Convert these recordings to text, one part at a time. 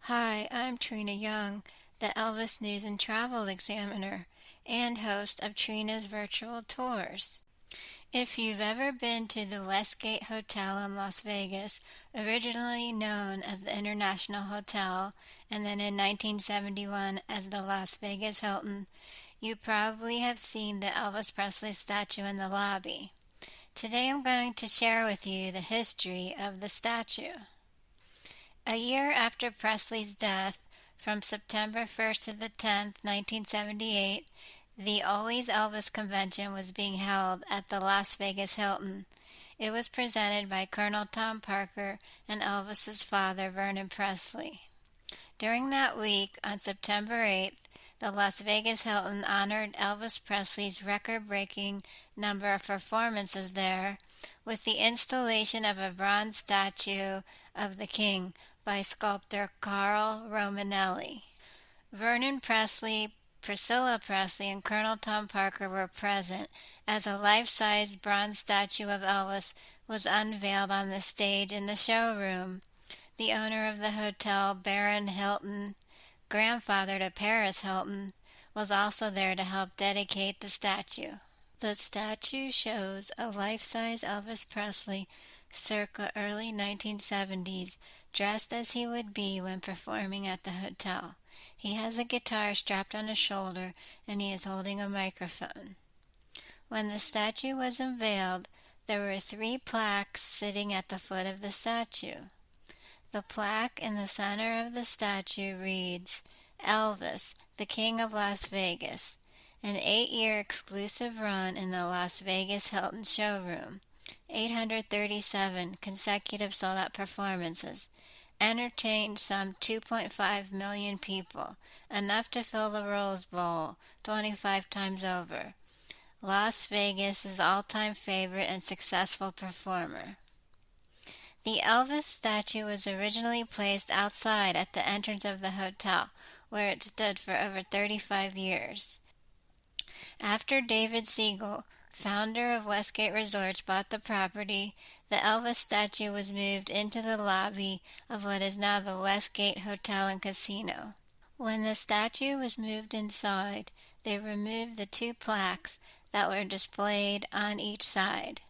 Hi, I'm Trina Young, the Elvis News and Travel Examiner and host of Trina's Virtual Tours. If you've ever been to the Westgate Hotel in Las Vegas, originally known as the International Hotel and then in 1971 as the Las Vegas Hilton, you probably have seen the Elvis Presley statue in the lobby. Today I'm going to share with you the history of the statue. A year after Presley's death, from September 1st to the 10th, 1978, the Always Elvis Convention was being held at the Las Vegas Hilton. It was presented by Colonel Tom Parker and Elvis's father, Vernon Presley. During that week, on September 8th, the Las Vegas Hilton honored Elvis Presley's record-breaking number of performances there with the installation of a bronze statue of the King by sculptor Carl Romanelli. Vernon Presley, Priscilla Presley, and Colonel Tom Parker were present as a life-size bronze statue of Elvis was unveiled on the stage in the showroom. The owner of the hotel, Baron Hilton, grandfather to Paris Hilton, was also there to help dedicate the statue. The statue shows a life-size Elvis Presley circa early 1970s, dressed as he would be when performing at the hotel. He has a guitar strapped on his shoulder and he is holding a microphone. When the statue was unveiled, there were 3 plaques sitting at the foot of the statue. The plaque in the center of the statue reads, "Elvis, the King of Las Vegas," an 8-year exclusive run in the Las Vegas Hilton showroom, 837 consecutive sold-out performances, entertained some 2.5 million people, enough to fill the Rose Bowl 25 times over. Las Vegas' all-time favorite and successful performer. The Elvis statue was originally placed outside at the entrance of the hotel, where it stood for over 35 years. After David Siegel, founder of Westgate Resorts, bought the property, the Elvis statue was moved into the lobby of what is now the Westgate Hotel and Casino. When the statue was moved inside, they removed the 2 plaques that were displayed on each side.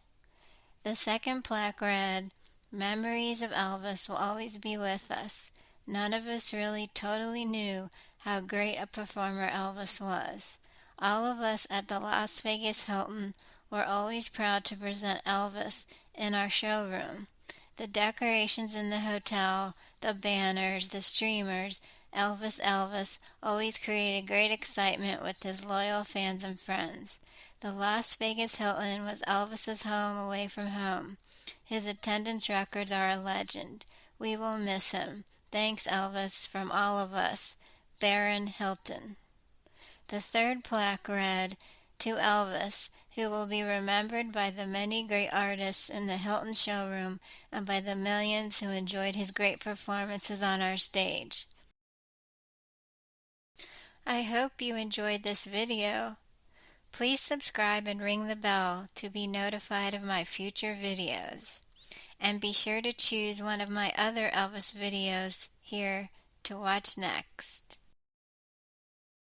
The second plaque read, "Memories of Elvis will always be with us. None of us really totally knew how great a performer Elvis was. All of us at the Las Vegas Hilton were always proud to present Elvis in our showroom. The decorations in the hotel, the banners, the streamers, Elvis, Elvis, always created great excitement with his loyal fans and friends. The Las Vegas Hilton was Elvis's home away from home. His attendance records are a legend. We will miss him. Thanks, Elvis, from all of us. Baron Hilton." The third plaque read, "To Elvis, who will be remembered by the many great artists in the Hilton showroom and by the millions who enjoyed his great performances on our stage." I hope you enjoyed this video. Please subscribe and ring the bell to be notified of my future videos. And be sure to choose one of my other Elvis videos here to watch next.